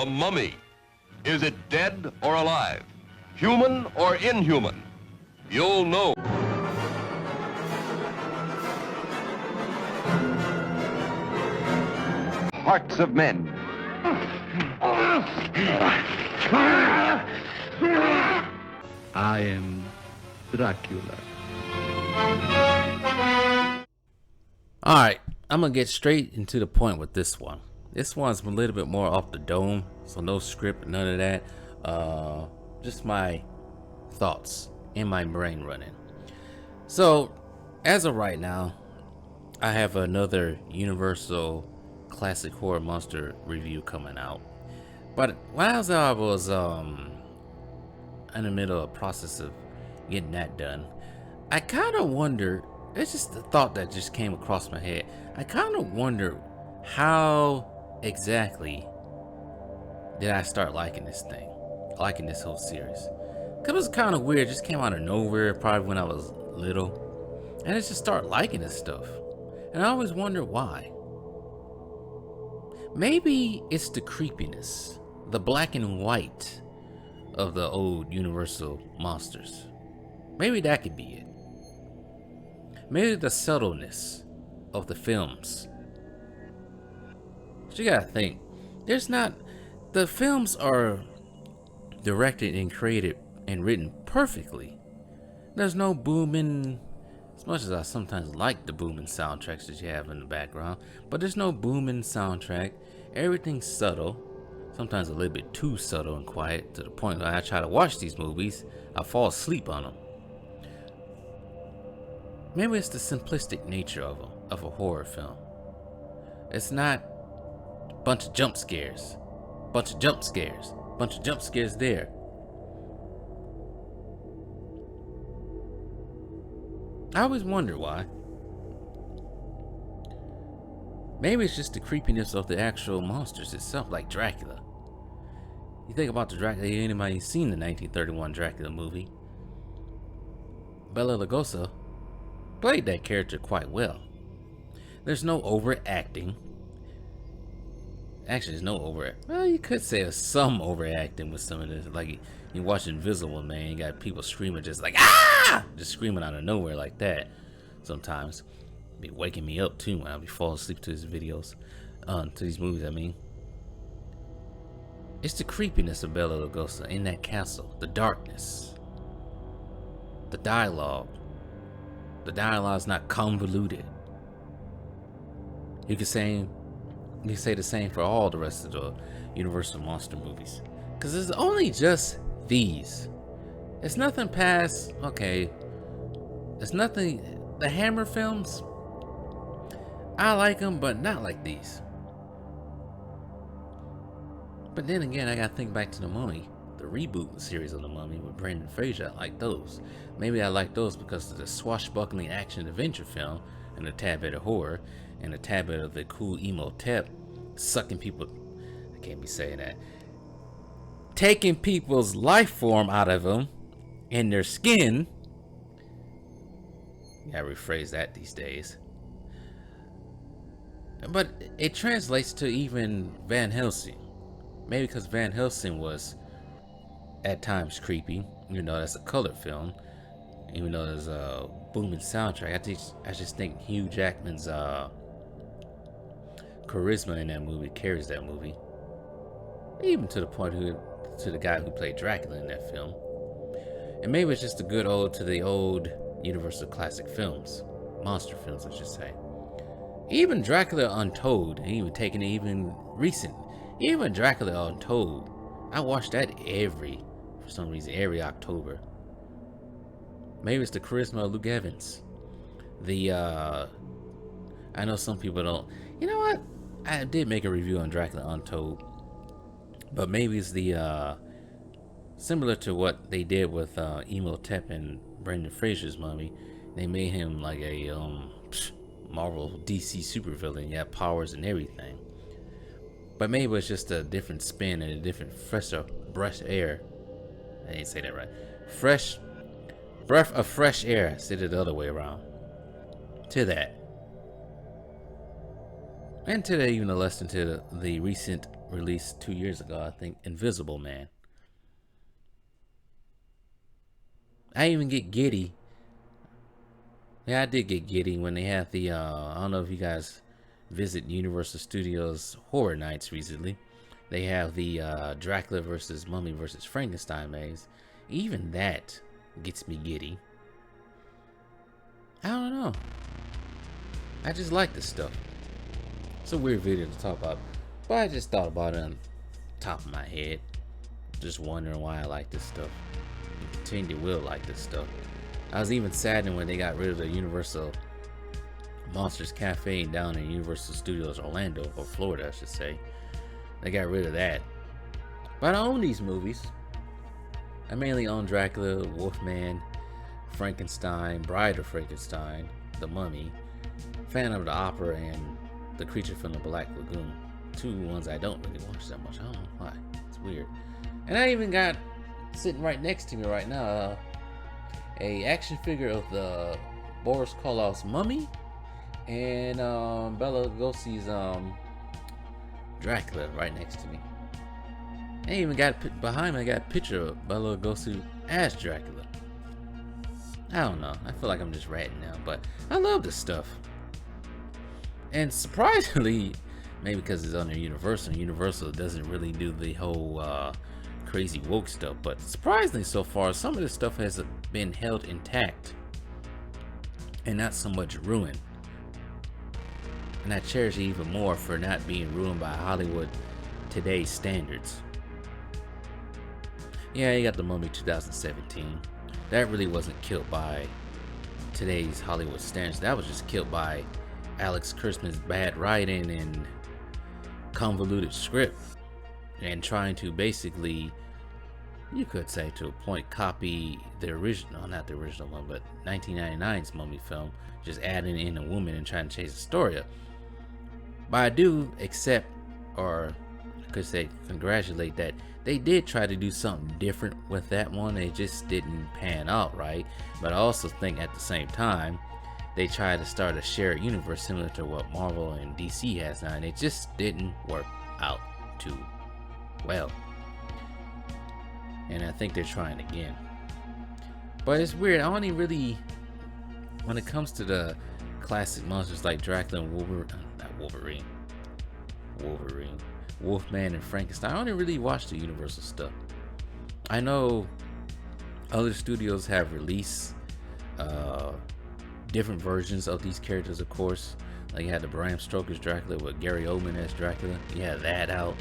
mummy. Is it dead or alive? Human or inhuman? You'll know. Hearts of men. I am Dracula. Alright, I'm gonna get straight into the point with this one. This one's a little bit more off the dome, so no script, none of that. Just my thoughts in my brain running. So, as of right now, I have another Universal Classic Horror Monster review coming out. But while I was in the middle of the process of getting that done, I kind of wonder, it's just a thought that just came across my head. I kind of wonder how exactly did I start liking this thing, liking this whole series. Cause it was kind of weird, it just came out of nowhere, probably when I was little, and I just started liking this stuff. And I always wonder why. Maybe it's the creepiness, the black and white of the old Universal monsters. Maybe that could be it. Maybe the subtleness of the films. But you gotta think, the films are directed and created and written perfectly. There's no booming, as much as I sometimes like the booming soundtracks that you have in the background, but there's no booming soundtrack. Everything's subtle, sometimes a little bit too subtle and quiet, to the point where I try to watch these movies, I fall asleep on them. Maybe it's the simplistic nature of a horror film. It's not a bunch of jump scares, bunch of jump scares there. I always wonder why. Maybe it's just the creepiness of the actual monsters itself, like Dracula. You think about the Dracula, anybody seen the 1931 Dracula movie? Bela Lugosi played that character quite well. There's no overacting. Actually, there's no well, you could say there's some overacting with some of this. Like, you watch Invisible Man, you got people screaming just like, ah! Just screaming out of nowhere like that. Sometimes. Be waking me up too when I'll be falling asleep to these videos. To these movies, I mean. It's the creepiness of Bela Lugosi in that castle. The darkness. The dialogue. The dialogue's not convoluted. You could say the same for all the rest of the Universal Monster movies. Because it's only just these. It's nothing past, okay. It's nothing, the Hammer films, I like them, but not like these. But then again, I gotta think back to The Mummy, the reboot series of The Mummy with Brendan Fraser. I like those. Maybe I like those because of the swashbuckling action adventure film and a tad bit of horror and a tad bit of the cool emo tep sucking people. I can't be saying that. Taking people's life form out of them and their skin. Yeah, I rephrase that these days. But it translates to even Van Helsing. Maybe because Van Helsing was at times creepy, even though that's a colored film, even though there's a booming soundtrack. I just think Hugh Jackman's charisma in that movie carries that movie, even to the point to the guy who played Dracula in that film. And maybe it's just a good ode to the old Universal classic films, monster films, I should say. Even Dracula Untold, even taking it even recent, even Dracula Untold, I watch that for some reason, every October. Maybe it's the charisma of Luke Evans. I know some people don't. You know what? I did make a review on Dracula Untold, but maybe it's the similar to what they did with Emotep and Brendan Fraser's Mummy. They made him like a Marvel DC supervillain. He had powers and everything. But maybe it's just a different spin and a different fresher breath air. I didn't say that right. Breath of fresh air. Said it the other way around. To that. And today, even a lesson to the recent released 2 years ago, I think, Invisible Man. I even get giddy. Yeah, I did get giddy when they had the, I don't know if you guys visit Universal Studios Horror Nights recently. They have the Dracula versus Mummy versus Frankenstein maze. Even that gets me giddy. I don't know. I just like this stuff. It's a weird video to talk about, but I just thought about it on top of my head. Just wondering why I like this stuff. And continue to will like this stuff. I was even saddened when they got rid of the Universal Monsters Cafe down in Universal Studios Orlando, or Florida I should say. They got rid of that. But I own these movies. I mainly own Dracula, Wolfman, Frankenstein, Bride of Frankenstein, The Mummy, Phantom of the Opera, and The Creature from the Black Lagoon. Two ones I don't really watch that much. I don't know why. It's weird. And I even got, sitting right next to me right now, a action figure of the Boris Karloff's Mummy and Bela Lugosi's Dracula right next to me. I even got behind me. I got a picture of Bela Lugosi as Dracula. I don't know. I feel like I'm just ratting now, but I love this stuff. And surprisingly, maybe because it's under Universal, Universal doesn't really do the whole crazy woke stuff. But surprisingly, so far, some of this stuff has been held intact and not so much ruined. And I cherish it even more for not being ruined by Hollywood today's standards. Yeah, you got The Mummy 2017. That really wasn't killed by today's Hollywood standards. That was just killed by Alex Kurtzman's bad writing and convoluted script, and trying to basically, you could say to a point, copy the original, not the original one, but 1999's Mummy film, just adding in a woman and trying to change the story up. But I do accept, or I could say congratulate, that they did try to do something different with that one. It just didn't pan out right. But I also think at the same time, they tried to start a shared universe similar to what Marvel and DC has now, and it just didn't work out too well. And I think they're trying again. But it's weird. I only really, when it comes to the classic monsters like Dracula and Wolfman and Frankenstein, I only really watch the Universal stuff. I know other studios have released different versions of these characters, of course. Like you had the Bram Stoker's Dracula with Gary Oldman as Dracula. You had that out.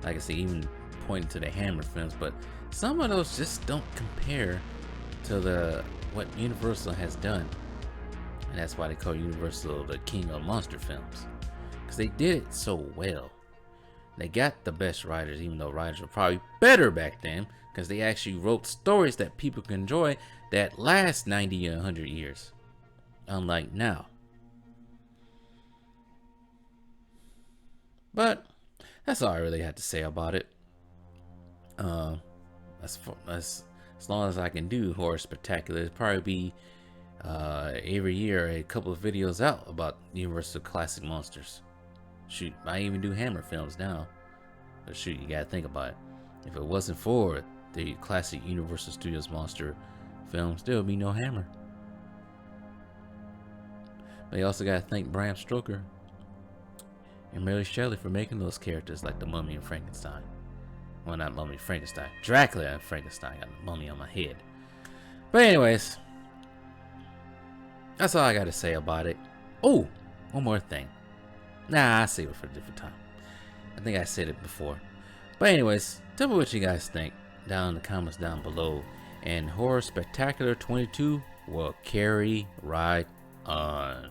Like I say, even pointing to the Hammer films, but some of those just don't compare to what Universal has done. And that's why they call Universal the king of monster films, because they did it so well. They got the best writers, even though writers were probably better back then, because they actually wrote stories that people can enjoy that last 90 or 100 years, unlike now. But that's all I really had to say about it. As long as I can do horror spectacular, it'll probably be every year a couple of videos out about Universal classic monsters. Shoot, I even do Hammer films now. But shoot, you gotta think about it. If it wasn't for the classic Universal Studios monster films, there would be no Hammer. But you also gotta thank Bram Stoker and Mary Shelley for making those characters like the Mummy and Frankenstein. Well, not Mummy, Frankenstein. Dracula and Frankenstein. Got the Mummy on my head. But anyways, that's all I got to say about it. Oh, one more thing. Nah, I'll save it for a different time. I think I said it before. But anyways, tell me what you guys think down in the comments down below. And Horror Spectacular 22 will carry right on.